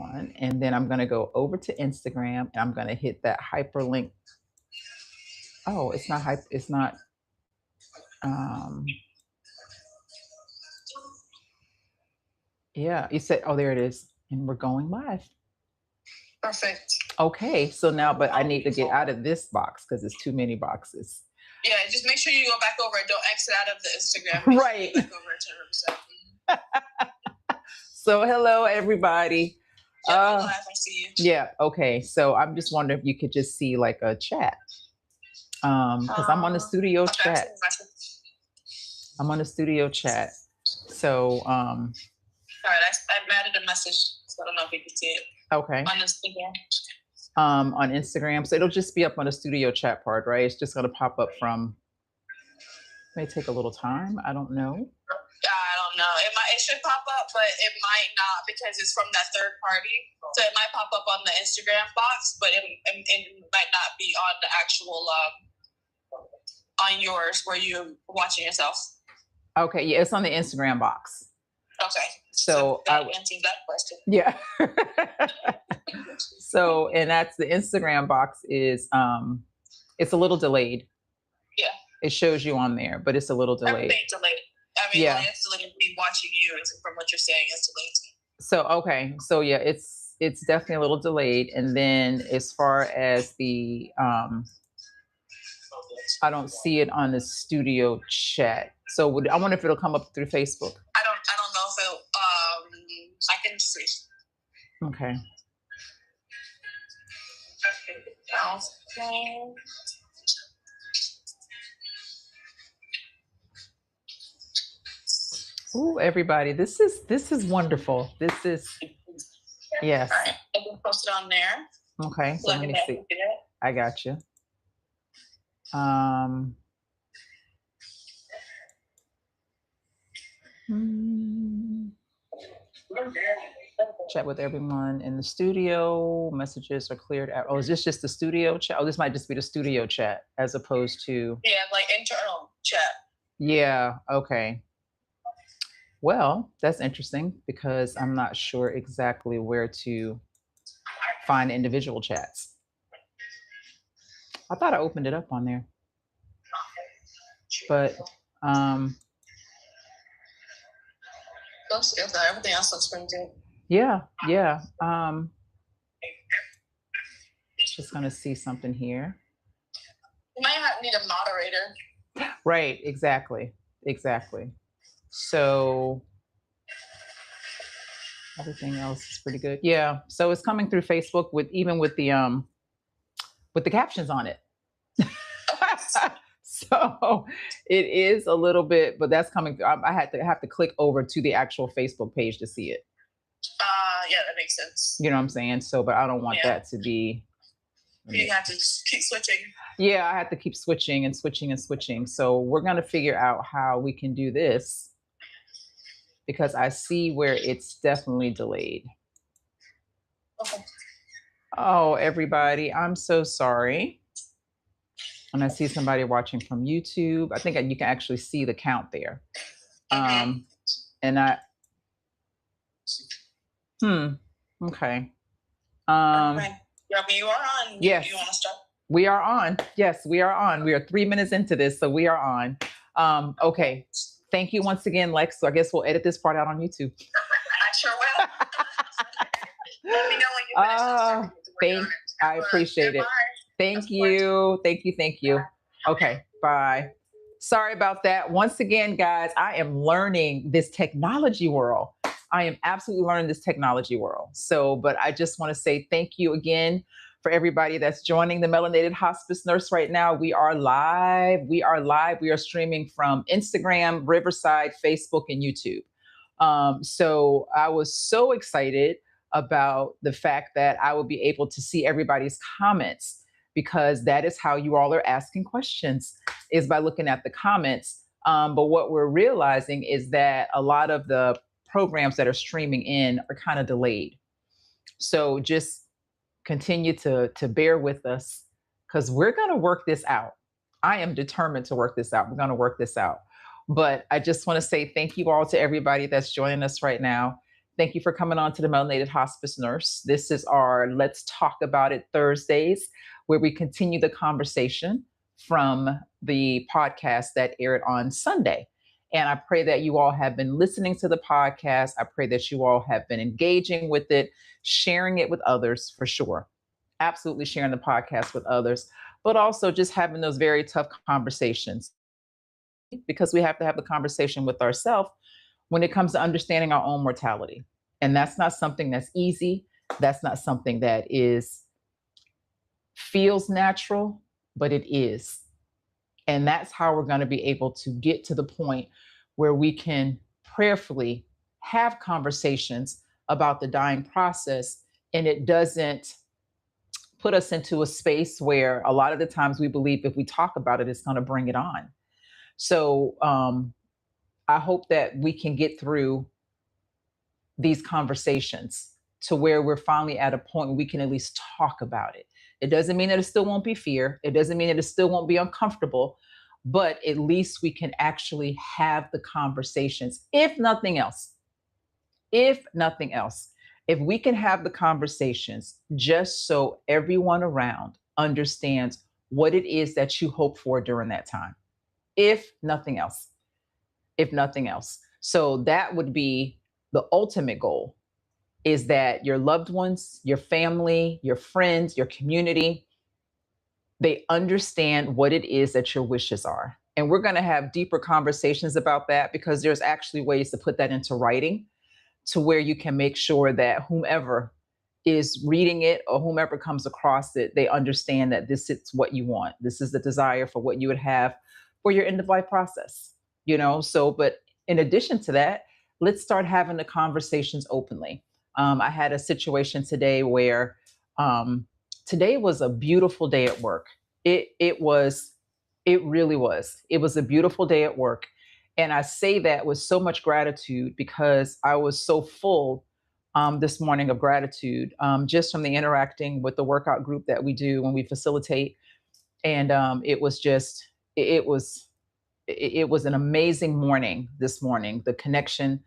one. And then I'm going to go over to Instagram and I'm going to hit that hyperlink. Oh, it's not hype. It's not. Um, yeah, you said, oh, there it is. And we're going live. Perfect. Okay, so now, but I need to get out of this box because it's too many boxes. Yeah, just make sure you go back over and don't exit out of the Instagram. Right. Back over to So hello, everybody. Live, I see you. Yeah, okay. So I'm just wondering if you could just see like a chat. Because I'm on the studio chat. I'm on the studio chat. So all right, I've added a message, so I don't know if you can see it. Okay. On Instagram. On Instagram. So it'll just be up on the studio chat part, right? It's just gonna pop up from, may take a little time. I don't know. I don't know. It should pop up, but it might not because it's from that third party. So it might pop up on the Instagram box, but it might not be on the actual on yours where you're watching yourself. Okay, yeah, it's on the Instagram box. Okay. So that answers that question. Yeah. So, and that's the Instagram box is it's a little delayed. Yeah. It shows you on there, but it's a little delayed. Everything's delayed. I mean, yeah. It's delayed. Me watching you from what you're saying is delayed. So okay. So yeah, it's definitely a little delayed. And then as far as the I don't see it on the studio chat. So I wonder if it'll come up through Facebook. I don't know if it'll I can see. Okay. Okay. Ooh, everybody, this is wonderful. This is yes. All right. I can post it on there. Okay, so let me see. I got you. Chat with everyone in the studio. Messages are cleared out. Oh, is this just the studio chat? Oh, this might just be the studio chat as opposed to. Yeah, like internal chat. Yeah, okay. Well, that's interesting because I'm not sure exactly where to find individual chats. I thought I opened it up on there. But everything else looks pretty good. Yeah. Just gonna see something here. You might need a moderator. Right, exactly. So everything else is pretty good. Yeah. So it's coming through Facebook with the captions on it. So it is a little bit, but that's coming through. I have to click over to the actual Facebook page to see it. Yeah, that makes sense. You know what I'm saying? So, but I don't want that to be. You have to keep switching. Yeah, I have to keep switching and switching and switching. So we're going to figure out how we can do this because I see where it's definitely delayed. Okay. Oh, everybody, I'm so sorry. And I see somebody watching from YouTube. I think you can actually see the count there. And okay. Okay. Yeah, you are on. Yes. You want to start? We are on. Yes, we are on. We are 3 minutes into this, so we are on. Okay. Thank you once again, Lex. So I guess we'll edit this part out on YouTube. I sure will. Let me know when you finish. I appreciate it. Thank you. Okay, bye. Sorry about that. Once again, guys, I am learning this technology world. I am absolutely learning this technology world. So, but I just want to say thank you again for everybody that's joining the Melanated Hospice Nurse right now. We are live. We are streaming from Instagram, Riverside, Facebook, and YouTube. So I was so excited about the fact that I will be able to see everybody's comments because that is how you all are asking questions, is by looking at the comments. But what we're realizing is that a lot of the programs that are streaming in are kind of delayed. So just continue to bear with us because we're going to work this out. I am determined to work this out. We're going to work this out. But I just want to say thank you all to everybody that's joining us right now. Thank you for coming on to the Melanated Hospice Nurse. This is our Let's Talk About It Thursdays, where we continue the conversation from the podcast that aired on Sunday. And I pray that you all have been listening to the podcast. I pray that you all have been engaging with it, sharing it with others for sure. Absolutely sharing the podcast with others, but also just having those very tough conversations, because we have to have the conversation with ourselves when it comes to understanding our own mortality. And that's not something that's easy. That's not something that feels natural, but it is. And that's how we're going to be able to get to the point where we can prayerfully have conversations about the dying process, and it doesn't put us into a space where a lot of the times we believe if we talk about it, it's going to bring it on. So I hope that we can get through these conversations to where we're finally at a point where we can at least talk about it. It doesn't mean that it still won't be fear. It doesn't mean that it still won't be uncomfortable, but at least we can actually have the conversations. If nothing else, if we can have the conversations just so everyone around understands what it is that you hope for during that time. If nothing else. So that would be the ultimate goal, is that your loved ones, your family, your friends, your community, they understand what it is that your wishes are. And we're going to have deeper conversations about that, because there's actually ways to put that into writing to where you can make sure that whomever is reading it or whomever comes across it, they understand that this is what you want. This is the desire for what you would have for your end of life process, So, but in addition to that, let's start having the conversations openly. I had a situation today where today was a beautiful day at work. It really was. It was a beautiful day at work. And I say that with so much gratitude because I was so full this morning of gratitude, just from the interacting with the workout group that we do when we facilitate. And it was an amazing morning this morning, the connection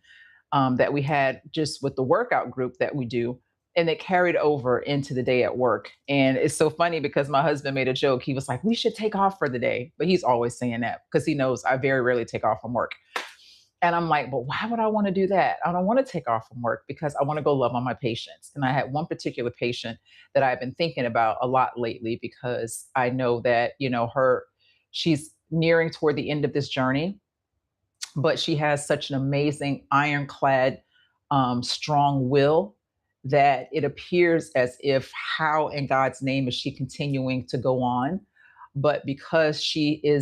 that we had just with the workout group that we do. And it carried over into the day at work. And it's so funny because my husband made a joke. He was like, we should take off for the day. But he's always saying that because he knows I very rarely take off from work. And I'm like, but why would I want to do that? I don't want to take off from work because I want to go love on my patients. And I had one particular patient that I've been thinking about a lot lately, because I know that, she's nearing toward the end of this journey, but she has such an amazing ironclad, strong will that it appears as if how in God's name is she continuing to go on. But because she's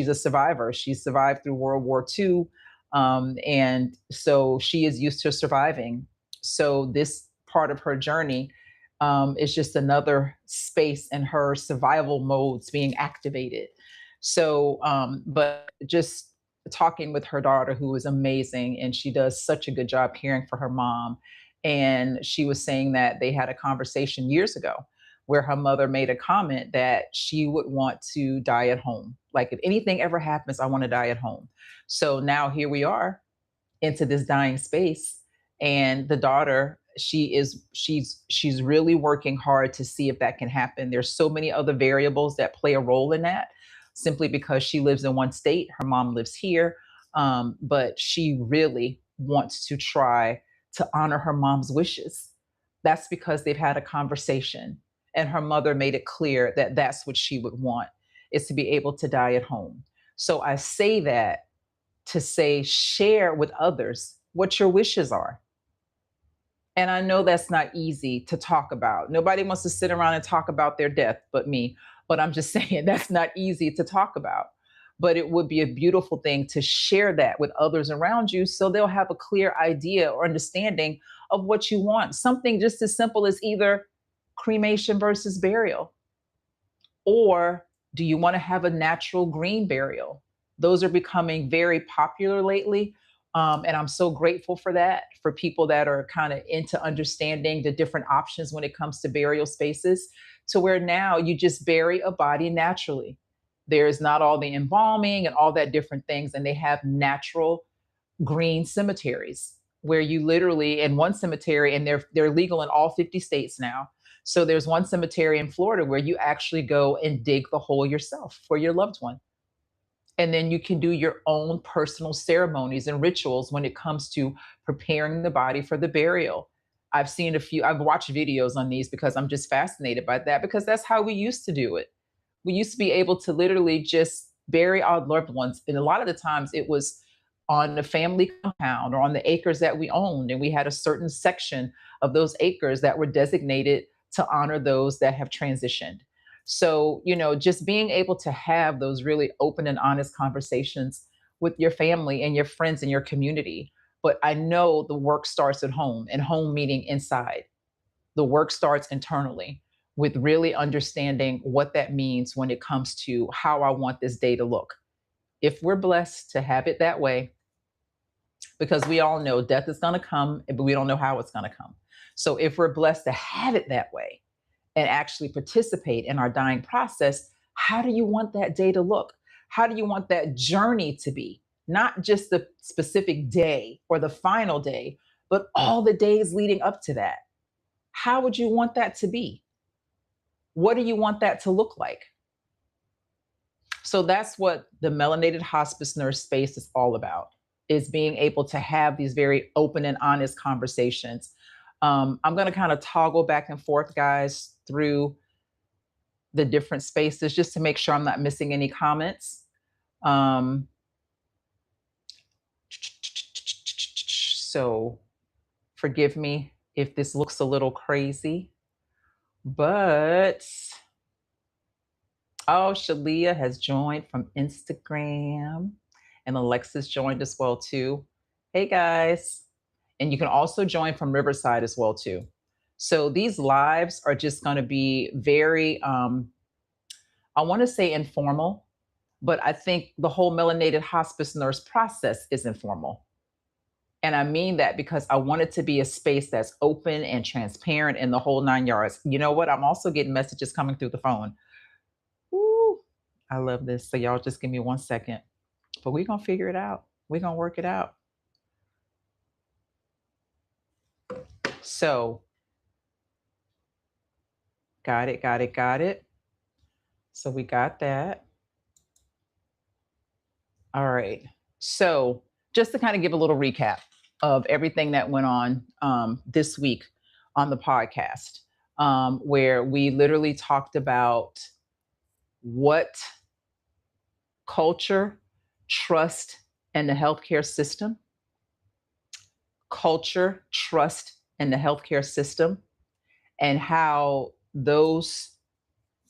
a survivor, she survived through World War II. And so she is used to surviving. So this part of her journey is just another space in her survival modes being activated. So, but just talking with her daughter, who is amazing, and she does such a good job caring for her mom. And she was saying that they had a conversation years ago where her mother made a comment that she would want to die at home. Like, if anything ever happens, I want to die at home. So now here we are into this dying space. And the daughter, she's really working hard to see if that can happen. There's so many other variables that play a role in that, simply because she lives in one state, her mom lives here. But she really wants to try to honor her mom's wishes. That's because they've had a conversation and her mother made it clear that that's what she would want, is to be able to die at home. So I say that to say, share with others what your wishes are. And I know that's not easy to talk about. Nobody wants to sit around and talk about their death but me. But I'm just saying that's not easy to talk about. But it would be a beautiful thing to share that with others around you so they'll have a clear idea or understanding of what you want. Something just as simple as either cremation versus burial. Or do you want to have a natural green burial? Those are becoming very popular lately. And I'm so grateful for that, for people that are kind of into understanding the different options when it comes to burial spaces, to where now you just bury a body naturally. There's not all the embalming and all that different things. And they have natural green cemeteries. where you literally, in one cemetery, and they're legal in all 50 states now. So there's one cemetery in Florida where you actually go and dig the hole yourself for your loved one. And then you can do your own personal ceremonies and rituals when it comes to preparing the body for the burial. I've watched videos on these because I'm just fascinated by that, because that's how we used to do it. We used to be able to literally just bury our loved ones. And a lot of the times it was on the family compound or on the acres that we owned. And we had a certain section of those acres that were designated to honor those that have transitioned. So, just being able to have those really open and honest conversations with your family and your friends and your community. But I know the work starts at home, and home meaning inside. The work starts internally with really understanding what that means when it comes to how I want this day to look. If we're blessed to have it that way, because we all know death is going to come, but we don't know how it's going to come. So if we're blessed to have it that way and actually participate in our dying process, how do you want that day to look? How do you want that journey to be? Not just the specific day or the final day, but all the days leading up to that. How would you want that to be? What do you want that to look like? So that's what the Melanated Hospice Nurse space is all about, is being able to have these very open and honest conversations. I'm going to kind of toggle back and forth, guys, through the different spaces just to make sure I'm not missing any comments. So forgive me if this looks a little crazy, but Shalia has joined from Instagram, and Alexis joined as well too. Hey guys. And you can also join from Riverside as well too. So these lives are just going to be very, I want to say informal, but I think the whole Melanated Hospice Nurse process is informal. And I mean that because I want it to be a space that's open and transparent in the whole 9 yards. You know what? I'm also getting messages coming through the phone. Woo, I love this. So y'all just give me 1 second, but we're going to figure it out. We're going to work it out. So got it. So we got that. All right. So just to kind of give a little recap of everything that went on this week on the podcast, where we literally talked about what culture, trust, and the healthcare system, culture, trust, and the healthcare system, and how those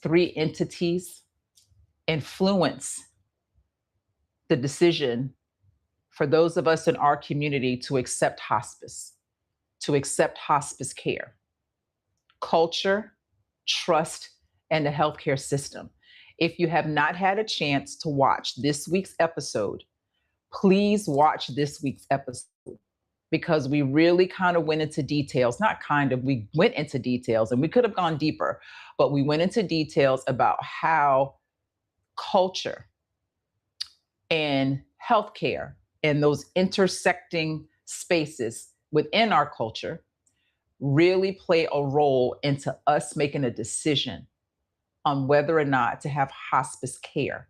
three entities influence the decision for those of us in our community to accept hospice care. Culture, trust, and the healthcare system. If you have not had a chance to watch this week's episode, please watch this week's episode, because we really kind of went into details, we went into details, and we could have gone deeper, but we went into details about how culture and healthcare and those intersecting spaces within our culture really play a role into us making a decision on whether or not to have hospice care,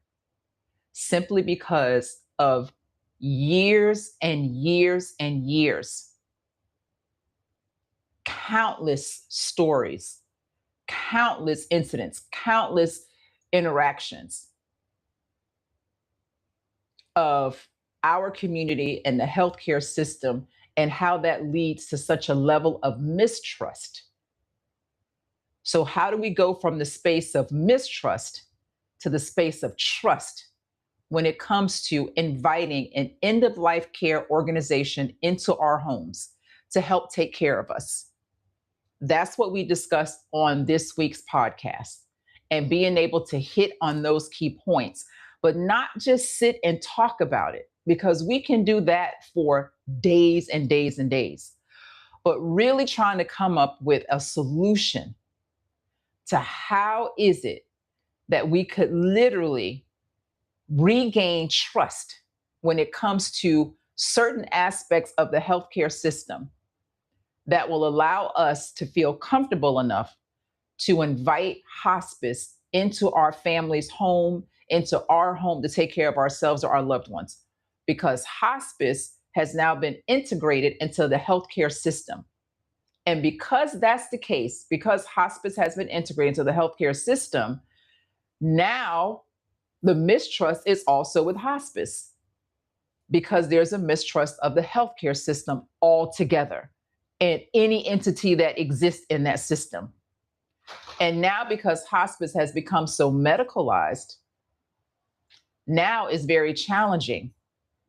simply because of years and years and years, countless stories, countless incidents, countless interactions of our community and the healthcare system, and how that leads to such a level of mistrust. So how do we go from the space of mistrust to the space of trust when it comes to inviting an end-of-life care organization into our homes to help take care of us? That's what we discussed on this week's podcast, and being able to hit on those key points, but not just sit and talk about it, because we can do that for days and days and days, but really trying to come up with a solution to how is it that we could literally regain trust when it comes to certain aspects of the healthcare system that will allow us to feel comfortable enough to invite hospice into our family's home, into our home to take care of ourselves or our loved ones. Because hospice has now been integrated into the healthcare system. And because that's the case, because hospice has been integrated into the healthcare system, now the mistrust is also with hospice because there's a mistrust of the healthcare system altogether and any entity that exists in that system. And now, because hospice has become so medicalized, now it's very challenging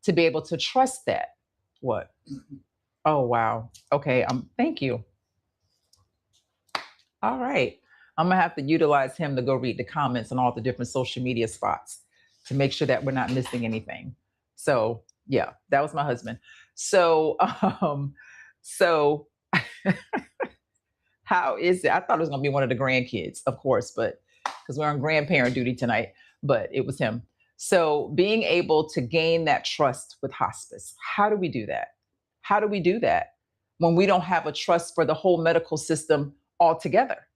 to be able to trust that. What? Oh, wow. Okay. Thank you. All right. I'm going to have to utilize him to go read the comments on all the different social media spots to make sure that we're not missing anything. So, yeah, that was my husband. So, how is it? I thought it was going to be one of the grandkids, of course, but because we're on grandparent duty tonight, but it was him. So, being able to gain that trust with hospice, how do we do that? How do we do that when we don't have a trust for the whole medical system altogether?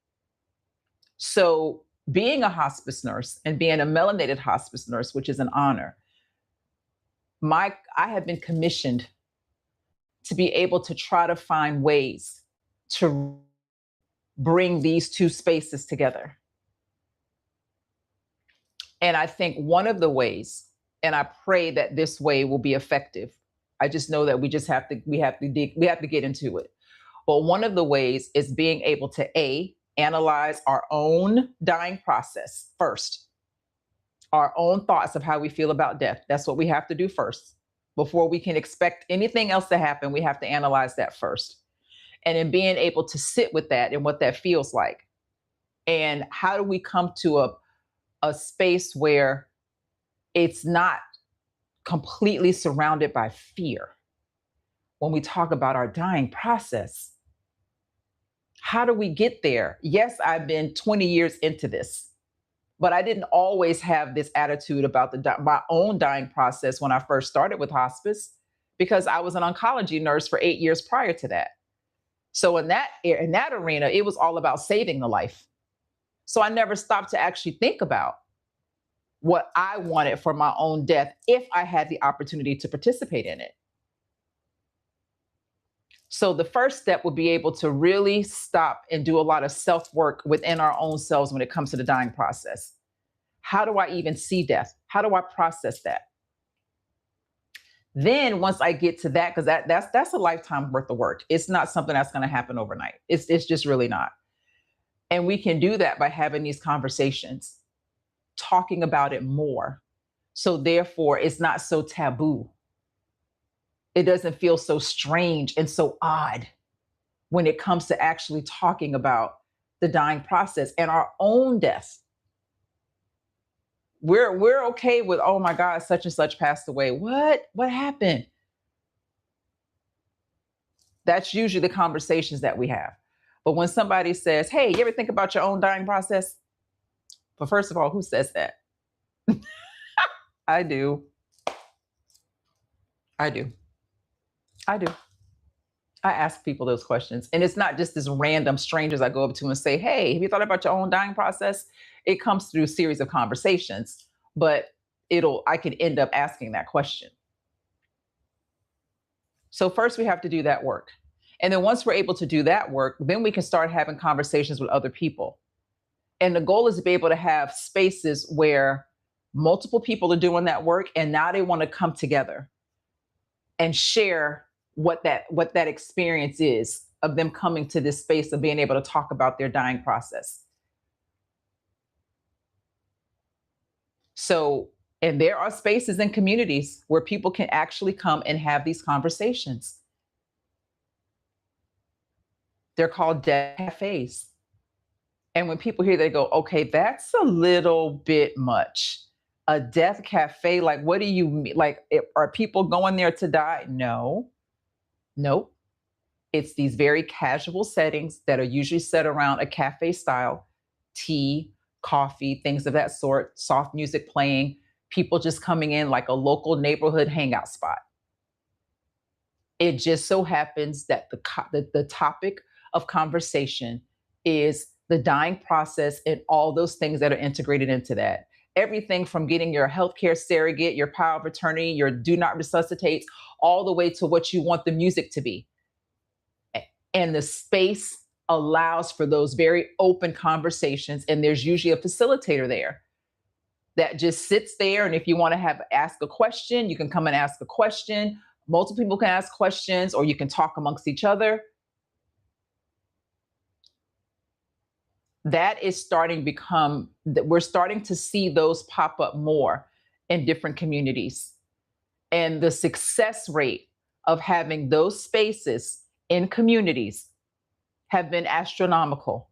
So, being a hospice nurse and being a melanated hospice nurse, which is an honor, I have been commissioned to be able to try to find ways to bring these two spaces together. And I think one of the ways, and I pray that this way will be effective. I just know that we have to get into it. But one of the ways is being able to analyze our own dying process first, our own thoughts of how we feel about death. That's what we have to do first. Before we can expect anything else to happen, we have to analyze that first. And in being able to sit with that and what that feels like. And how do we come to a space where it's not completely surrounded by fear when we talk about our dying process? How do we get there? Yes, I've been 20 years into this, but I didn't always have this attitude about my own dying process when I first started with hospice, because I was an oncology nurse for 8 years prior to that. So in that arena, it was all about saving the life. So I never stopped to actually think about what I wanted for my own death if I had the opportunity to participate in it. So the first step would be able to really stop and do a lot of self-work within our own selves when it comes to the dying process. How do I even see death? How do I process that? Then once I get to that, because that's a lifetime worth of work. It's not something that's going to happen overnight. It's just really not. And we can do that by having these conversations, talking about it more. So therefore, it's not so taboo. It doesn't feel so strange and so odd when it comes to actually talking about the dying process and our own death. We're okay with, oh my God, such and such passed away. What happened? That's usually the conversations that we have. But when somebody says, hey, you ever think about your own dying process? But first of all, who says that? I do. I ask people those questions. And it's not just this random strangers I go up to and say, hey, have you thought about your own dying process? It comes through a series of conversations, but I could end up asking that question. So first we have to do that work. And then once we're able to do that work, then we can start having conversations with other people. And the goal is to be able to have spaces where multiple people are doing that work, and now they want to come together and share what that experience is of them coming to this space of being able to talk about their dying process. So, and there are spaces and communities where people can actually come and have these conversations. They're called death cafes. And when people hear, they go, okay, that's a little bit much. A death cafe, like, what do you mean? Like, are people going there to die? No. Nope. It's these very casual settings that are usually set around a cafe style, tea, coffee, things of that sort, soft music playing, people just coming in like a local neighborhood hangout spot. It just so happens that the topic of conversation is the dying process and all those things that are integrated into that. Everything from getting your healthcare surrogate, your power of attorney, your do not resuscitate, all the way to what you want the music to be. And the space allows for those very open conversations. And there's usually a facilitator there that just sits there. And if you want to ask a question, you can come and ask a question. Multiple people can ask questions, or you can talk amongst each other. That is starting to become, we're starting to see those pop up more in different communities. And the success rate of having those spaces in communities have been astronomical.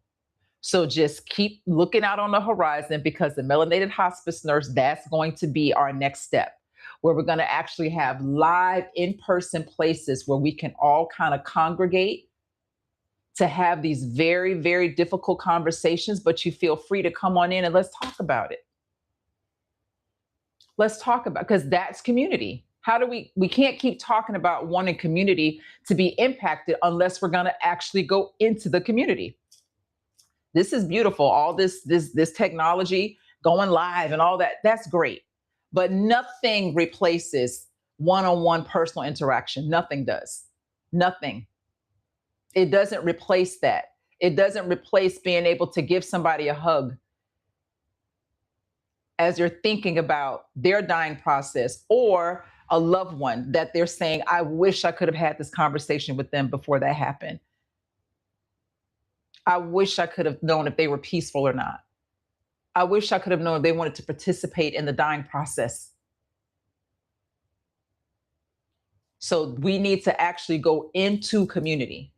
So just keep looking out on the horizon, because the melanated hospice nurse, that's going to be our next step, where we're going to actually have live in-person places where we can all kind of congregate to have these very, very difficult conversations, but you feel free to come on in and let's talk about it. Let's talk about, because that's community. How do we can't keep talking about wanting community to be impacted unless we're going to actually go into the community. This is beautiful. All this technology going live and all that, that's great. But nothing replaces one-on-one personal interaction. Nothing does. Nothing. It doesn't replace that. It doesn't replace being able to give somebody a hug as you're thinking about their dying process, or a loved one that they're saying, I wish I could have had this conversation with them before that happened. I wish I could have known if they were peaceful or not. I wish I could have known if they wanted to participate in the dying process. So we need to actually go into community.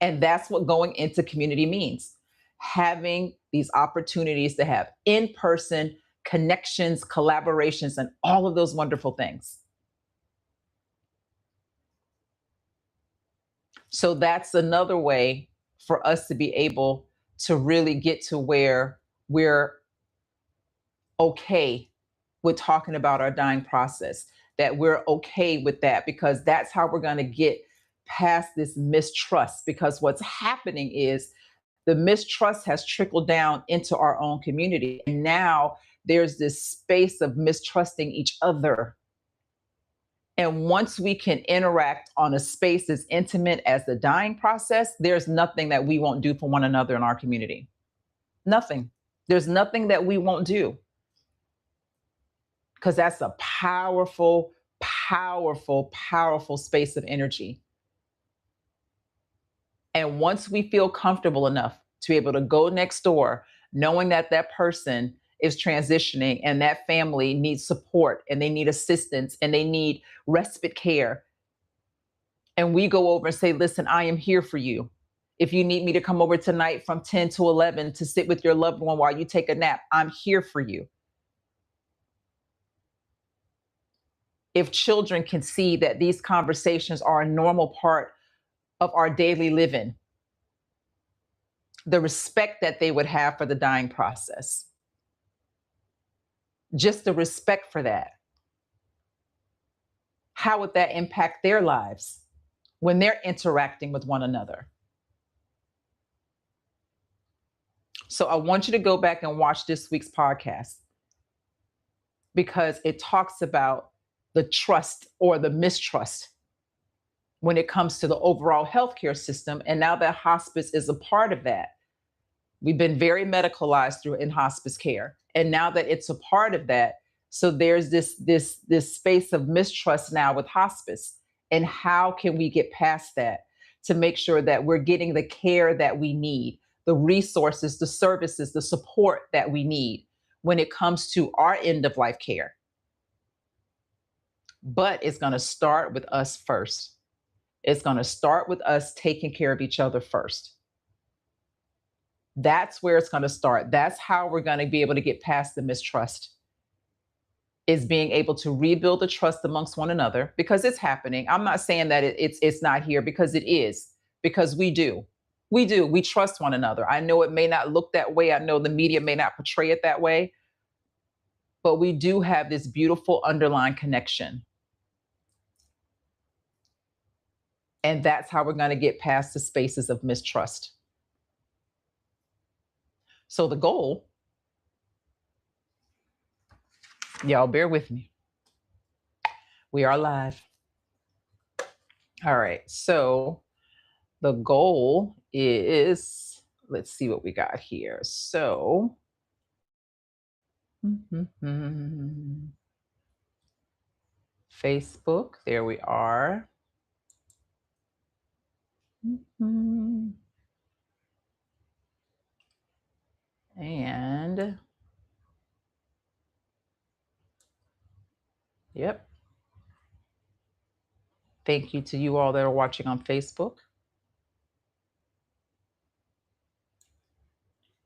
And that's what going into community means. Having these opportunities to have in-person connections, collaborations, and all of those wonderful things. So that's another way for us to be able to really get to where we're okay with talking about our dying process, that we're okay with that, because that's how we're going to get past this mistrust. Because what's happening is the mistrust has trickled down into our own community. And now there's this space of mistrusting each other. And once we can interact on a space as intimate as the dying process, there's nothing that we won't do for one another in our community. Nothing. There's nothing that we won't do. Because that's a powerful, powerful, powerful space of energy. And once we feel comfortable enough to be able to go next door, knowing that that person is transitioning and that family needs support and they need assistance and they need respite care, and we go over and say, listen, I am here for you. If you need me to come over tonight from 10 to 11 to sit with your loved one while you take a nap, I'm here for you. If children can see that these conversations are a normal part of our daily living, the respect that they would have for the dying process, just the respect for that, how would that impact their lives when they're interacting with one another? So I want you to go back and watch this week's podcast, because it talks about the trust or the mistrust when it comes to the overall healthcare system. And now that hospice is a part of that, we've been very medicalized through in hospice care. And now that it's a part of that, so there's this space of mistrust now with hospice. And how can we get past that to make sure that we're getting the care that we need, the resources, the services, the support that we need when it comes to our end of life care? But it's going to start with us first. It's going to start with us taking care of each other first. That's where it's going to start. That's how we're going to be able to get past the mistrust, is being able to rebuild the trust amongst one another, because it's happening. I'm not saying that it's not here, because it is, because we do. We trust one another. I know it may not look that way. I know the media may not portray it that way, but we do have this beautiful underlying connection. And that's how we're going to get past the spaces of mistrust. So the goal, y'all bear with me. We are live. All right. So the goal is, let's see what we got here. So, Facebook, there we are. And yep. Thank you to you all that are watching on Facebook.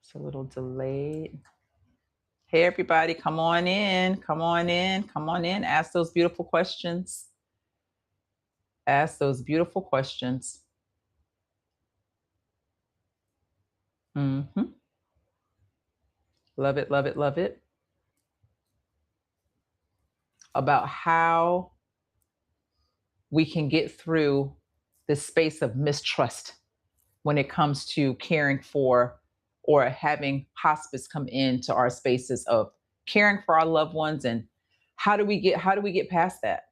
It's a little delayed. Hey, everybody, come on in, come on in, come on in. Ask those beautiful questions. Ask those beautiful questions. Love it, love it, love it. About how we can get through this space of mistrust when it comes to caring for or having hospice come into our spaces of caring for our loved ones, and how do we get past that?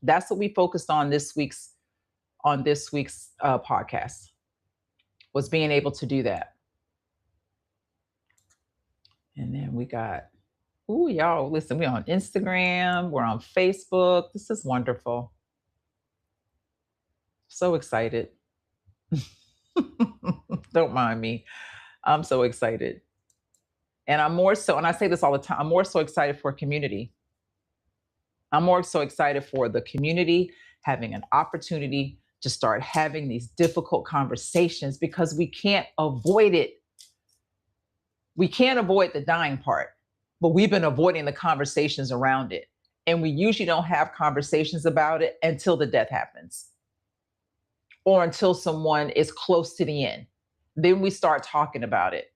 That's what we focused on this week's podcast, was being able to do that. And then we got, ooh, y'all, listen, we're on Instagram, we're on Facebook. This is wonderful. So excited. Don't mind me. I'm so excited. And I'm more so, and I say this all the time, I'm more so excited for community. I'm more so excited for the community having an opportunity to start having these difficult conversations, because we can't avoid it. We can't avoid the dying part, but we've been avoiding the conversations around it. And we usually don't have conversations about it until the death happens, or until someone is close to the end. Then we start talking about it.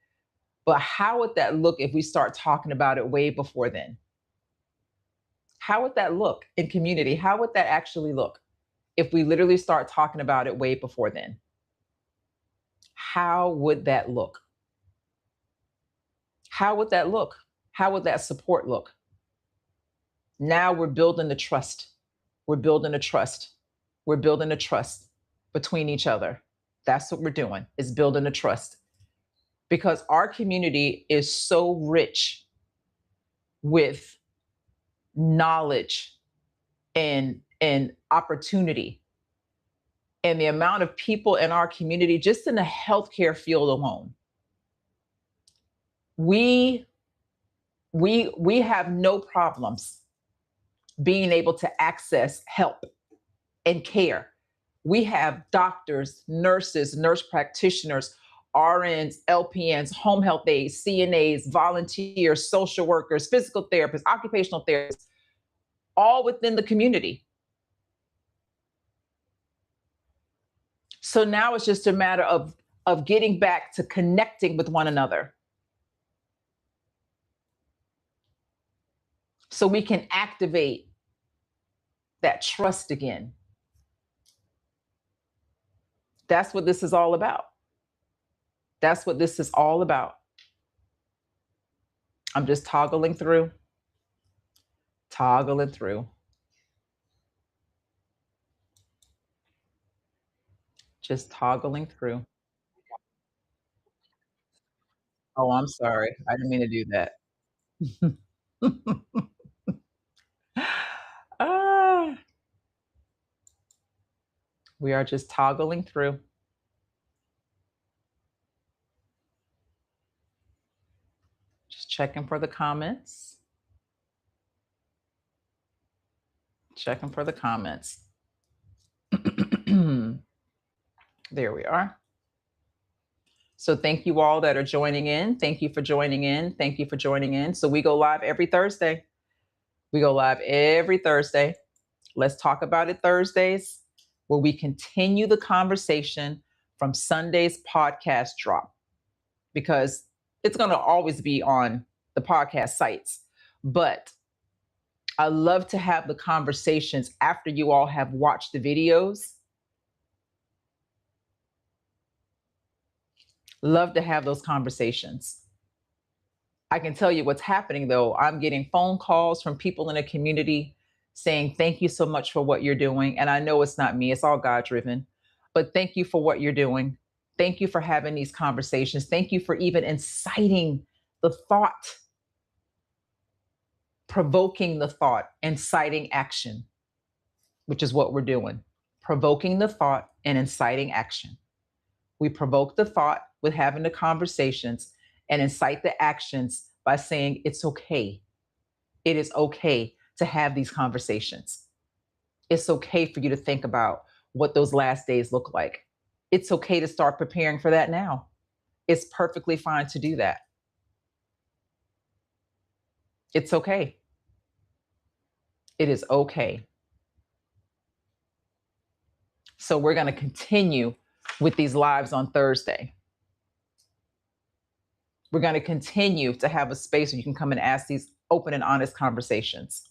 But how would that look if we start talking about it way before then? How would that look in community? How would that actually look if we literally start talking about it way before then? How would that look? How would that look? How would that support look? Now we're building the trust. We're building a trust. We're building a trust between each other. That's what we're doing, is building a trust. Because our community is so rich with knowledge and opportunity. And the amount of people in our community, just in the healthcare field alone, we have no problems being able to access help and care. We have doctors, nurses, nurse practitioners, RNs, LPNs, home health aides, CNAs, volunteers, social workers, physical therapists, occupational therapists, all within the community. So now it's just a matter of getting back to connecting with one another, so we can activate that trust again. That's what this is all about. That's what this is all about. I'm just toggling through. Just toggling through. Oh, I'm sorry. I didn't mean to do that. We are just toggling through. Just checking for the comments. Checking for the comments. There we are. So thank you all that are joining in. Thank you for joining in. Thank you for joining in. So we go live every Thursday. Let's Talk About It Thursdays, where we continue the conversation from Sunday's podcast drop, because it's going to always be on the podcast sites. But I love to have the conversations after you all have watched the videos, Love to have those conversations. I can tell you what's happening though. I'm getting phone calls from people in the community saying, thank you so much for what you're doing. And I know it's not me, it's all God driven, but thank you for what you're doing. Thank you for having these conversations. Thank you for even inciting the thought, provoking the thought, inciting action, which is what we're doing. Provoking the thought and inciting action. We provoke the thought with having the conversations and incite the actions by saying it's okay. It is okay to have these conversations. It's okay for you to think about what those last days look like. It's okay to start preparing for that now. It's perfectly fine to do that. It's okay. It is okay. So we're going to continue with these lives on Thursday. We're going to continue to have a space where you can come and ask these open and honest conversations.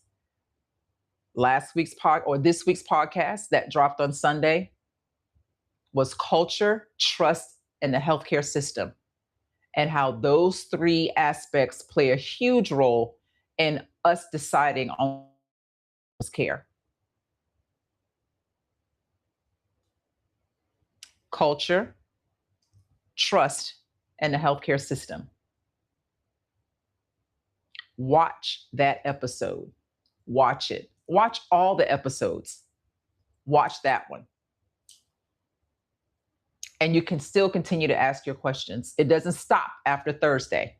This week's podcast that dropped on Sunday was culture, trust, and the healthcare system, and how those three aspects play a huge role in us deciding on care. Culture, trust, and the healthcare system. Watch that episode. Watch it. Watch all the episodes. Watch that one. And you can still continue to ask your questions. It doesn't stop after Thursday.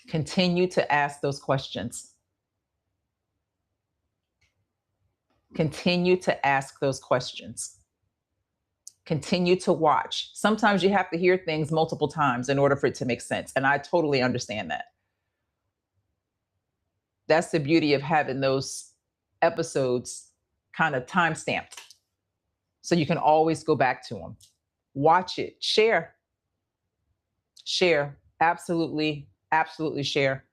Continue to ask those questions. Continue to ask those questions. Continue to watch. Sometimes you have to hear things multiple times in order for it to make sense. And I totally understand that. That's the beauty of having those episodes kind of time-stamped, so you can always go back to them. Watch it, share, absolutely, absolutely share.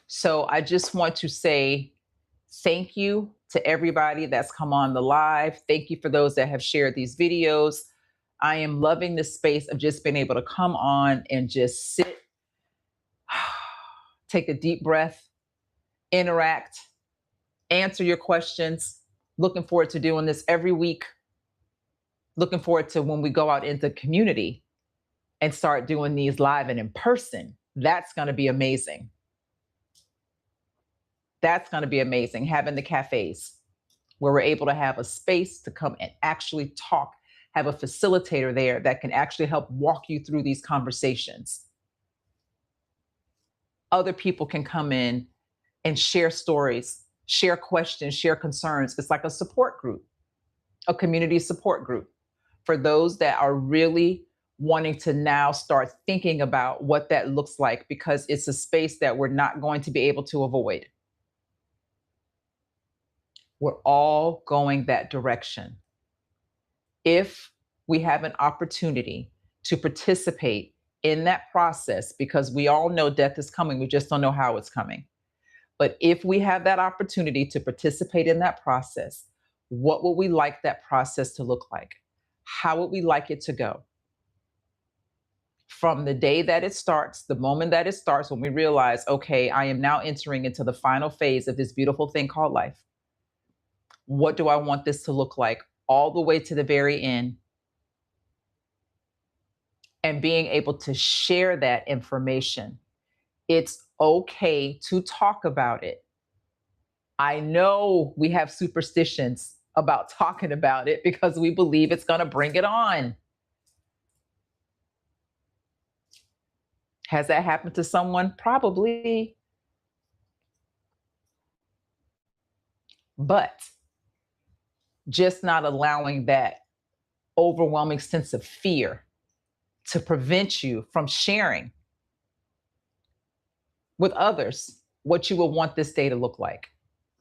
So I just want to say thank you to everybody that's come on the live. Thank you for those that have shared these videos. I am loving the space of just being able to come on and just sit, take a deep breath, interact, answer your questions. Looking forward to doing this every week. Looking forward to when we go out into the community and start doing these live and in person. That's going to be amazing. That's going to be amazing, having the cafes where we're able to have a space to come and actually talk, have a facilitator there that can actually help walk you through these conversations. Other people can come in and share stories, share questions, share concerns. It's like a support group, a community support group for those that are really wanting to now start thinking about what that looks like, because it's a space that we're not going to be able to avoid. We're all going that direction. If we have an opportunity to participate in that process, because we all know death is coming, we just don't know how it's coming. But if we have that opportunity to participate in that process, what would we like that process to look like? How would we like it to go? From the day that it starts, the moment that it starts, when we realize, okay, I am now entering into the final phase of this beautiful thing called life. What do I want this to look like all the way to the very end? And being able to share that information. It's okay to talk about it. I know we have superstitions about talking about it because we believe it's going to bring it on. Has that happened to someone? Probably. But just not allowing that overwhelming sense of fear to prevent you from sharing with others what you would want this day to look like,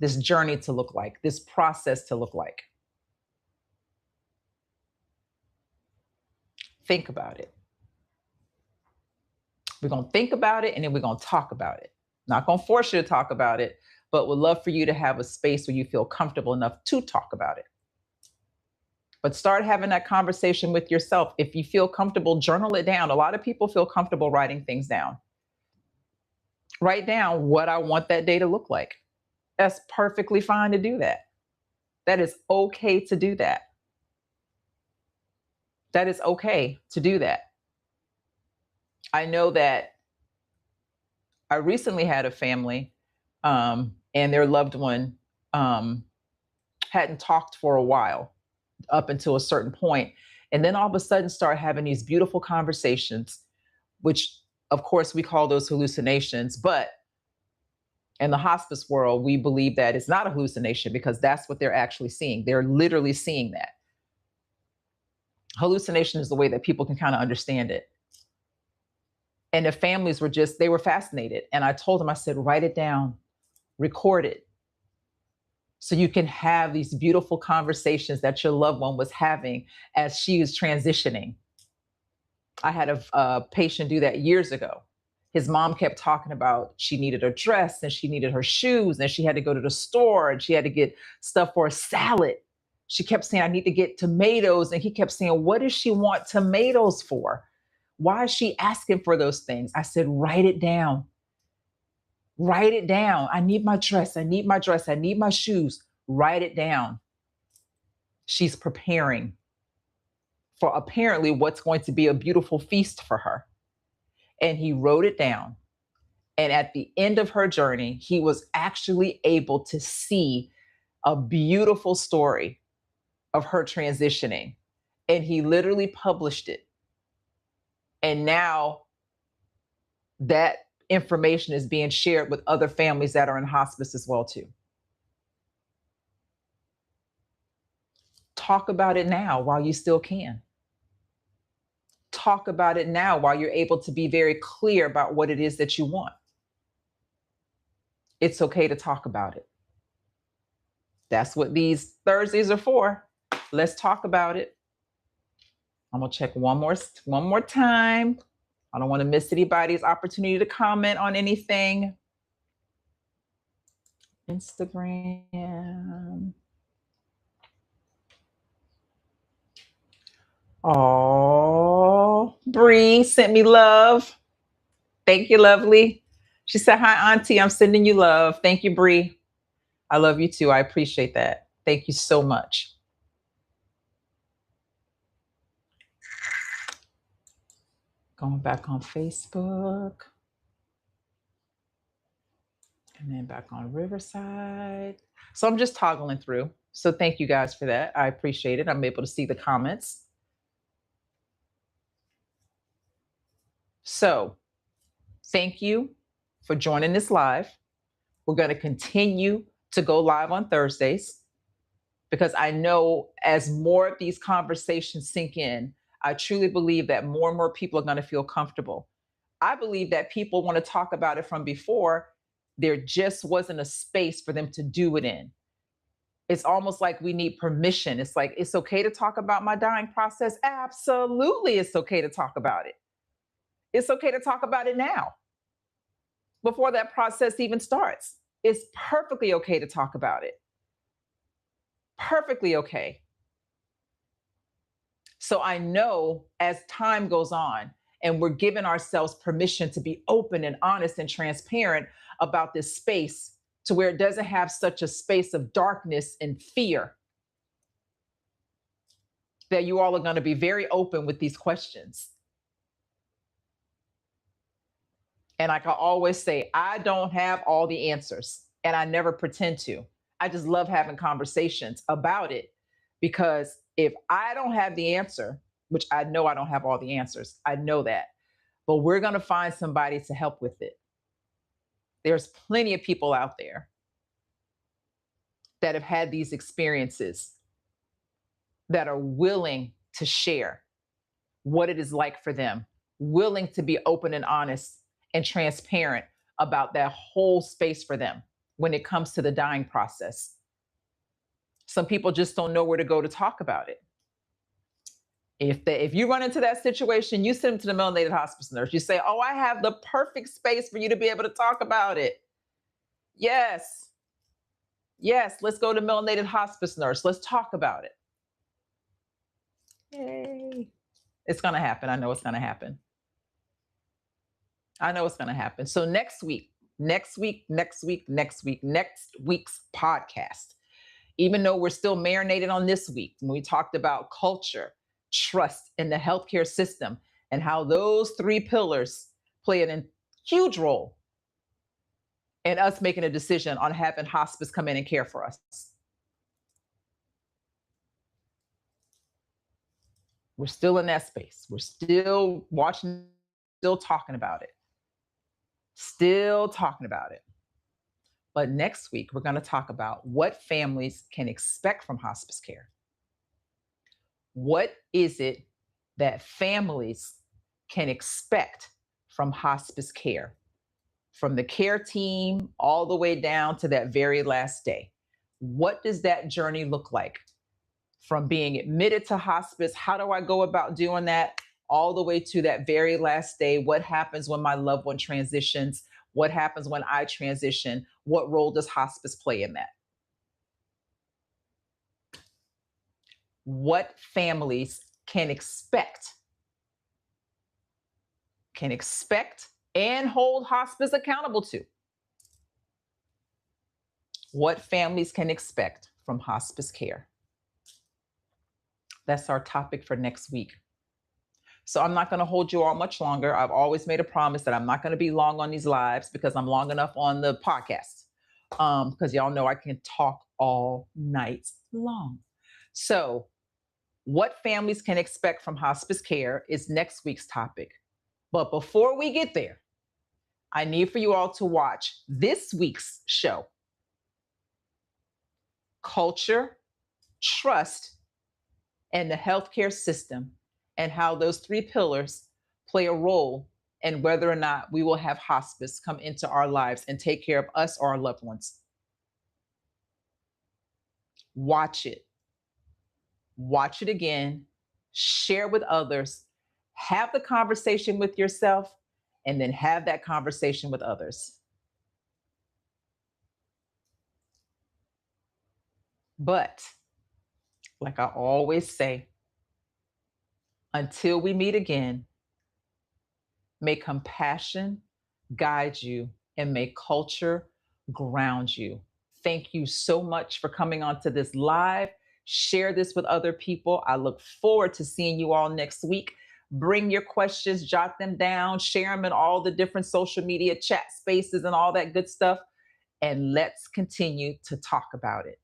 this journey to look like, this process to look like. Think about it. We're going to think about it, and then we're going to talk about it. Not going to force you to talk about it, but would love for you to have a space where you feel comfortable enough to talk about it. But start having that conversation with yourself. If you feel comfortable, journal it down. A lot of people feel comfortable writing things down. Write down what I want that day to look like. That's perfectly fine to do that. That is okay to do that. That is okay to do that. I know that I recently had a family and their loved one hadn't talked for a while up until a certain point, and then all of a sudden start having these beautiful conversations, which of course we call those hallucinations, but in the hospice world, we believe that it's not a hallucination because that's what they're actually seeing. They're literally seeing that. Hallucination is the way that people can kind of understand it. And the families were they were fascinated. And I told them, I said, write it down, record it, so you can have these beautiful conversations that your loved one was having as she was transitioning. I had a patient do that years ago. His mom kept talking about she needed a dress and she needed her shoes and she had to go to the store and she had to get stuff for a salad. She kept saying, I need to get tomatoes. And he kept saying, what does she want tomatoes for? Why is she asking for those things? I said, write it down. Write it down. I need my dress. I need my dress. I need my shoes. Write it down. She's preparing for apparently what's going to be a beautiful feast for her. And he wrote it down. And at the end of her journey, he was actually able to see a beautiful story of her transitioning. And he literally published it. And now that information is being shared with other families that are in hospice as well too. Talk about it now while you still can. Talk about it now while you're able to be very clear about what it is that you want. It's okay to talk about it. That's what these Thursdays are for. Let's talk about it. I'm gonna check one more time. I don't want to miss anybody's opportunity to comment on anything. Instagram. Oh, Bree sent me love. Thank you, lovely. She said, hi, Auntie. I'm sending you love. Thank you, Bree. I love you too. I appreciate that. Thank you so much. Going back on Facebook. And then back on Riverside. So I'm just toggling through. So thank you guys for that. I appreciate it. I'm able to see the comments. So thank you for joining this live. We're going to continue to go live on Thursdays because I know as more of these conversations sink in, I truly believe that more and more people are going to feel comfortable. I believe that people want to talk about it from before. There just wasn't a space for them to do it in. It's almost like we need permission. It's like, it's okay to talk about my dying process. Absolutely, it's okay to talk about it. It's okay to talk about it now before that process even starts. It's perfectly okay to talk about it. Perfectly okay. So I know as time goes on and we're giving ourselves permission to be open and honest and transparent about this space to where it doesn't have such a space of darkness and fear, that you all are going to be very open with these questions. And like I always say, I don't have all the answers and I never pretend to. I just love having conversations about it because if I don't have the answer, which I know I don't have all the answers, I know that, but we're going to find somebody to help with it. There's plenty of people out there that have had these experiences that are willing to share what it is like for them, willing to be open and honest and transparent about that whole space for them when it comes to the dying process. Some people just don't know where to go to talk about it. If you run into that situation, you send them to the melanated hospice nurse. You say, oh, I have the perfect space for you to be able to talk about it. Yes. Yes, let's go to melanated hospice nurse. Let's talk about it. Yay. It's going to happen. I know it's going to happen. I know it's going to happen. So next week's podcast, even though we're still marinated on this week, when we talked about culture, trust in the healthcare system, and how those three pillars play a huge role in us making a decision on having hospice come in and care for us. We're still in that space. We're still watching, still talking about it. Still talking about it. But next week, we're going to talk about what families can expect from hospice care. What is it that families can expect from hospice care? From the care team all the way down to that very last day. What does that journey look like? From being admitted to hospice, how do I go about doing that? All the way to that very last day. What happens when my loved one transitions? What happens when I transition? What role does hospice play in that? What families can expect and hold hospice accountable to. What families can expect from hospice care. That's our topic for next week. So I'm not going to hold you all much longer. I've always made a promise that I'm not going to be long on these lives because I'm long enough on the podcast. Because y'all know I can talk all night long. So what families can expect from hospice care is next week's topic. But before we get there, I need for you all to watch this week's show, Culture, Trust, and the Healthcare System, and how those three pillars play a role in whether or not we will have hospice come into our lives and take care of us or our loved ones. Watch it. Watch it again. Share with others. Have the conversation with yourself, and then have that conversation with others. But, like I always say, until we meet again, may compassion guide you and may culture ground you. Thank you so much for coming on to this live. Share this with other people. I look forward to seeing you all next week. Bring your questions, jot them down, share them in all the different social media chat spaces and all that good stuff. And let's continue to talk about it.